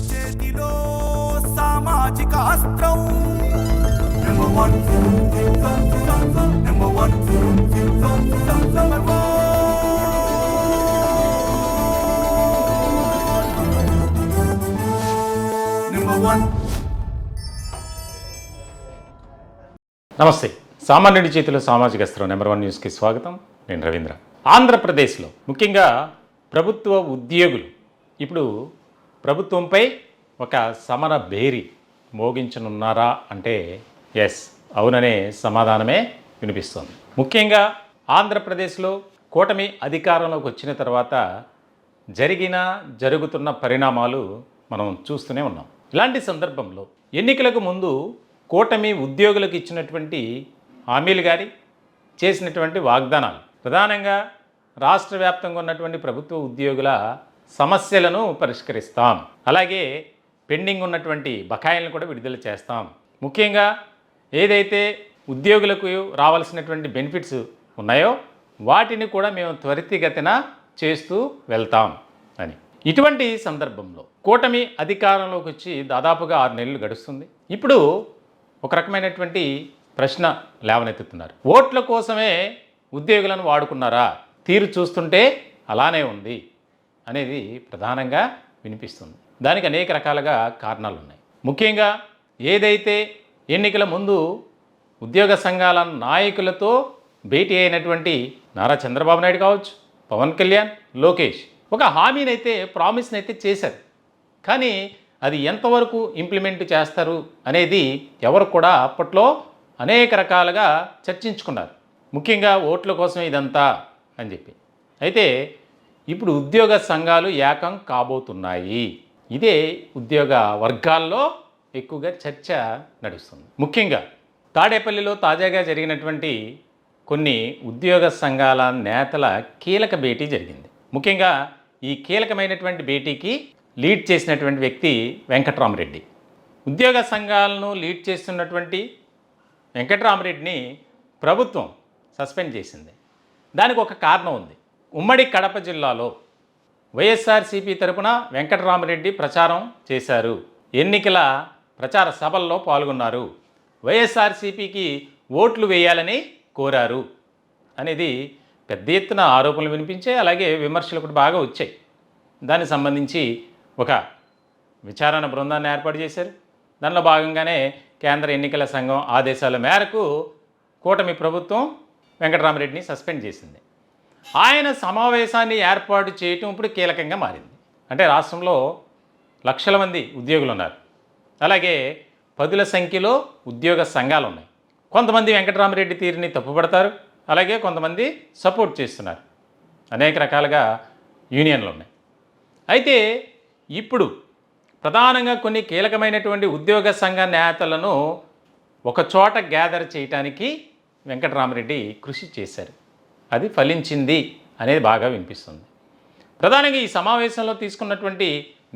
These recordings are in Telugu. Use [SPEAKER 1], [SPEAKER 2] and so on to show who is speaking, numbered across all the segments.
[SPEAKER 1] చేతిలో సామాజిక అస్త్రం number one number one number one.
[SPEAKER 2] నమస్తే. సామాన్యుడి చేతిలో సామాజిక అస్త్రం నెంబర్ 1 న్యూస్కి స్వాగతం. నేను రవీంద్ర. ఆంధ్రప్రదేశ్లో ముఖ్యంగా ప్రభుత్వ ఉద్యోగులు ఇప్పుడు ప్రభుత్వంపై ఒక సమర భేరి మోగించనున్నారా అంటే ఎస్, అవుననే సమాధానమే వినిపిస్తోంది. ముఖ్యంగా ఆంధ్రప్రదేశ్లో కూటమి అధికారంలోకి వచ్చిన తర్వాత జరుగుతున్న పరిణామాలు మనం చూస్తూనే ఉన్నాం. ఇలాంటి సందర్భంలో ఎన్నికలకు ముందు కూటమి ఉద్యోగులకు ఇచ్చినటువంటి హామీలు గారి చేసినటువంటి వాగ్దానాలు, ప్రధానంగా రాష్ట్ర వ్యాప్తంగా ఉన్నటువంటి ప్రభుత్వ ఉద్యోగుల సమస్యలను పరిష్కరిస్తాం, అలాగే పెండింగ్ ఉన్నటువంటి బకాయిలను కూడా విడుదల చేస్తాం, ముఖ్యంగా ఏదైతే ఉద్యోగులకు రావాల్సినటువంటి బెనిఫిట్స్ ఉన్నాయో వాటిని కూడా మేము త్వరితగతిన చేస్తూ వెళ్తాం అని. ఇటువంటి సందర్భంలో కూటమి అధికారంలోకి వచ్చి దాదాపుగా 6 నెలలు గడుస్తుంది. ఇప్పుడు ఒక రకమైనటువంటి ప్రశ్న లేవనెత్తుతున్నారు. ఓట్ల కోసమే ఉద్యోగులను వాడుకున్నారా? తీరు చూస్తుంటే అలానే ఉంది అనేది ప్రధానంగా వినిపిస్తుంది. దానికి అనేక రకాలుగా కారణాలు ఉన్నాయి. ముఖ్యంగా ఏదైతే ఎన్నికల ముందు ఉద్యోగ సంఘాల నాయకులతో భేటీ అయినటువంటి నారా చంద్రబాబు నాయుడు కావచ్చు, పవన్ కళ్యాణ్, లోకేష్ ఒక హామీనైతే, ప్రామిస్నైతే చేశారు. కానీ అది ఎంతవరకు ఇంప్లిమెంట్ చేస్తారు అనేది ఎవరు కూడా అప్పట్లో అనేక రకాలుగా చర్చించుకున్నారు. ముఖ్యంగా ఓట్ల కోసం ఇదంతా అని చెప్పి. అయితే ఇప్పుడు ఉద్యోగ సంఘాలు ఏకం కాబోతున్నాయి. ఇదే ఉద్యోగ వర్గాల్లో ఎక్కువగా చర్చ నడుస్తుంది. ముఖ్యంగా తాడేపల్లిలో తాజాగా జరిగినటువంటి కొన్ని ఉద్యోగ సంఘాల నేతల కీలక భేటీ జరిగింది. ముఖ్యంగా ఈ కీలకమైనటువంటి భేటీకి లీడ్ చేసినటువంటి వ్యక్తి వెంకట్రామరెడ్డి. ఉద్యోగ సంఘాలను లీడ్ చేస్తున్నటువంటి వెంకట్రామరెడ్డిని ప్రభుత్వం సస్పెండ్ చేసింది. దానికి ఒక కారణం ఉంది. ఉమ్మడి కడప జిల్లాలో వైఎస్ఆర్సీపీ తరపున వెంకట్రామరెడ్డి ప్రచారం చేశారు, ఎన్నికల ప్రచార సభల్లో పాల్గొన్నారు, వైఎస్ఆర్సీపీకి ఓట్లు వేయాలని కోరారు అనేది పెద్ద ఎత్తున ఆరోపణలు వినిపించాయి. అలాగే విమర్శలు కూడా బాగా వచ్చాయి. దానికి సంబంధించి ఒక విచారణ బృందాన్ని ఏర్పాటు చేశారు. దానిలో భాగంగానే కేంద్ర ఎన్నికల సంఘం ఆదేశాల మేరకు కూటమి ప్రభుత్వం వెంకటరామరెడ్డిని సస్పెండ్ చేసింది. ఆయన సమావేశాన్ని ఏర్పాటు చేయటం ఇప్పుడు కీలకంగా మారింది. అంటే రాష్ట్రంలో లక్షల మంది ఉద్యోగులు ఉన్నారు, అలాగే పదుల సంఖ్యలో ఉద్యోగ సంఘాలు ఉన్నాయి. కొంతమంది వెంకటరామరెడ్డి తీరుని తప్పుపడతారు, అలాగే కొంతమంది సపోర్ట్ చేస్తున్నారు. అనేక రకాలుగా యూనియన్లు ఉన్నాయి. అయితే ఇప్పుడు ప్రధానంగా కొన్ని కీలకమైనటువంటి ఉద్యోగ సంఘ నేతలను ఒకచోట గ్యాదర్ చేయటానికి వెంకటరామరెడ్డి కృషి చేశారు. అది ఫలించింది అనేది బాగా వినిపిస్తుంది. ప్రధానంగా ఈ సమావేశంలో తీసుకున్నటువంటి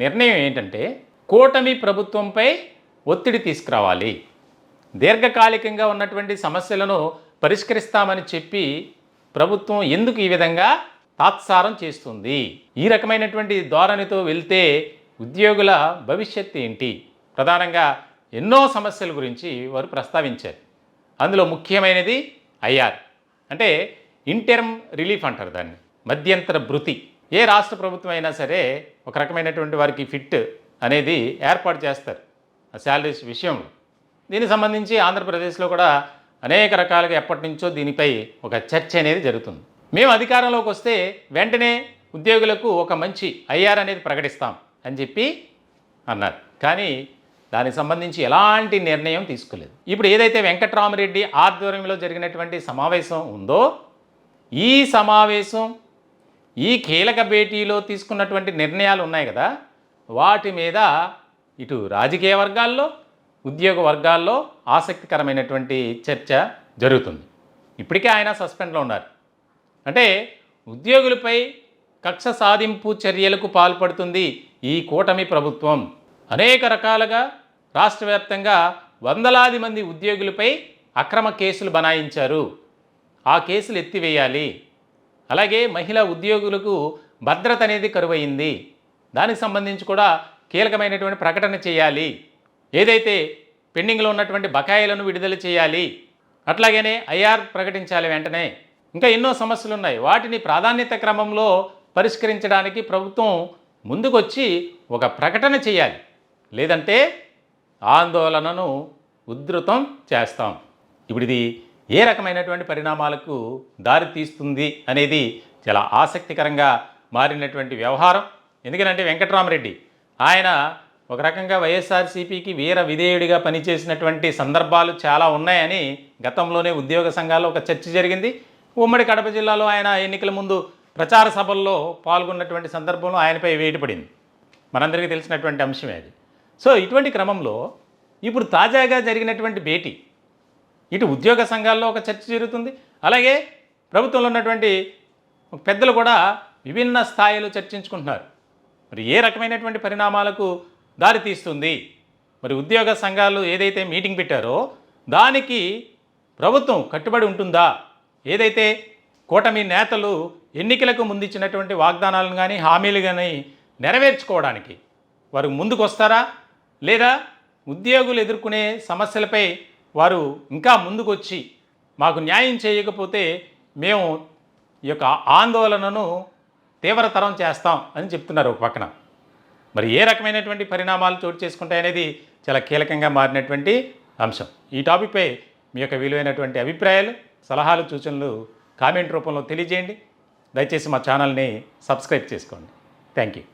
[SPEAKER 2] నిర్ణయం ఏంటంటే, కూటమి ప్రభుత్వంపై ఒత్తిడి తీసుకురావాలి, దీర్ఘకాలికంగా ఉన్నటువంటి సమస్యలను పరిష్కరిస్తామని చెప్పి ప్రభుత్వం ఎందుకు ఈ విధంగా తాత్సారం చేస్తుంది, ఈ రకమైనటువంటి ధోరణితో వెళ్తే ఉద్యోగుల భవిష్యత్తు ఏంటి, ప్రధానంగా ఎన్నో సమస్యల గురించి వారు ప్రస్తావించారు. అందులో ముఖ్యమైనది ఐఆర్ అంటే ఇంటర్మ్ రిలీఫ్ అంటారు దాన్ని, మధ్యంతర భృతి. ఏ రాష్ట్ర ప్రభుత్వం అయినా సరే ఒక రకమైనటువంటి వారికి ఫిట్ అనేది ఏర్పాటు చేస్తారు ఆ శాలరీస్ విషయంలో. దీనికి సంబంధించి ఆంధ్రప్రదేశ్లో కూడా అనేక రకాలుగా ఎప్పటి నుంచో దీనిపై ఒక చర్చ అనేది జరుగుతుంది. మేము అధికారంలోకి వస్తే వెంటనే ఉద్యోగులకు ఒక మంచి ఐఆర్ అనేది ప్రకటిస్తాం అని చెప్పి అన్నారు. కానీ దానికి సంబంధించి ఎలాంటి నిర్ణయం తీసుకోలేదు. ఇప్పుడు ఏదైతే వెంకట్రామరెడ్డి ఆధ్వర్యంలో జరిగినటువంటి సమావేశం ఉందో, ఈ సమావేశం, ఈ కీలక భేటీలో తీసుకున్నటువంటి నిర్ణయాలు ఉన్నాయి కదా, వాటి మీద ఇటు రాజకీయ వర్గాల్లో, ఉద్యోగ వర్గాల్లో ఆసక్తికరమైనటువంటి చర్చ జరుగుతుంది. ఇప్పటికే ఆయన సస్పెండ్లో ఉన్నారు. అంటే ఉద్యోగులపై కక్ష సాధింపు చర్యలకు పాల్పడుతుంది ఈ కూటమి ప్రభుత్వం. అనేక రకాలుగా రాష్ట్ర వ్యాప్తంగా వందలాది మంది ఉద్యోగులపై అక్రమ కేసులు బనాయించారు. ఆ కేసులు ఎత్తివేయాలి. అలాగే మహిళా ఉద్యోగులకు భద్రత అనేది కరువైంది. దానికి సంబంధించి కూడా కీలకమైనటువంటి ప్రకటన చేయాలి. ఏదైతే పెండింగ్లో ఉన్నటువంటి బకాయిలను విడుదల చేయాలి. అట్లాగనే ఐఆర్ ప్రకటించాలి వెంటనే. ఇంకా ఎన్నో సమస్యలు ఉన్నాయి. వాటిని ప్రాధాన్యత క్రమంలో పరిష్కరించడానికి ప్రభుత్వం ముందుకొచ్చి ఒక ప్రకటన చేయాలి. లేదంటే ఆందోళనను ఉధృతం చేస్తాం. ఇప్పుడు ఇది ఏ రకమైనటువంటి పరిణామాలకు దారి తీస్తుంది అనేది చాలా ఆసక్తికరంగా మారినటువంటి వ్యవహారం. ఎందుకంటే వెంకట్రామరెడ్డి ఆయన ఒక రకంగా వైఎస్ఆర్సీపీకి వీర విధేయుడిగా పనిచేసినటువంటి సందర్భాలు చాలా ఉన్నాయని గతంలోనే ఉద్యోగ సంఘాల్లో ఒక చర్చ జరిగింది. ఉమ్మడి కడప జిల్లాలో ఆయన ఎన్నికల ముందు ప్రచార సభల్లో పాల్గొన్నటువంటి సందర్భంలో ఆయనపై వేటు పడింది. మనందరికీ తెలిసినటువంటి అంశమే అది. సో ఇటువంటి క్రమంలో ఇప్పుడు తాజాగా జరిగినటువంటి భేటీ, ఇటు ఉద్యోగ సంఘాల్లో ఒక చర్చ జరుగుతుంది, అలాగే ప్రభుత్వంలో ఉన్నటువంటి పెద్దలు కూడా విభిన్న స్థాయిలో చర్చించుకుంటున్నారు. మరి ఏ రకమైనటువంటి పరిణామాలకు దారి తీస్తుంది? మరి ఉద్యోగ సంఘాలు ఏదైతే మీటింగ్ పెట్టారో దానికి ప్రభుత్వం కట్టుబడి ఉంటుందా? ఏదైతే కూటమి నేతలు ఎన్నికలకు ముందిచ్చినటువంటి వాగ్దానాలను కానీ హామీలు కానీ నెరవేర్చుకోవడానికి వారు ముందుకు వస్తారా? లేదా ఉద్యోగులు ఎదుర్కొనే సమస్యలపై వారు ఇంకా ముందుకొచ్చి మాకు న్యాయం చేయకపోతే మేము ఈ యొక్క ఆందోళనను తీవ్రతరం చేస్తాం అని చెప్తున్నారు ఒక పక్కన. మరి ఏ రకమైనటువంటి పరిణామాలు చోటు చేసుకుంటాయనేది చాలా కీలకంగా మారినటువంటి అంశం. ఈ టాపిక్పై మీ యొక్క విలువైనటువంటి అభిప్రాయాలు, సలహాలు, సూచనలు కామెంట్ రూపంలో తెలియజేయండి. దయచేసి మా ఛానల్ని సబ్స్క్రైబ్ చేసుకోండి. Thank you.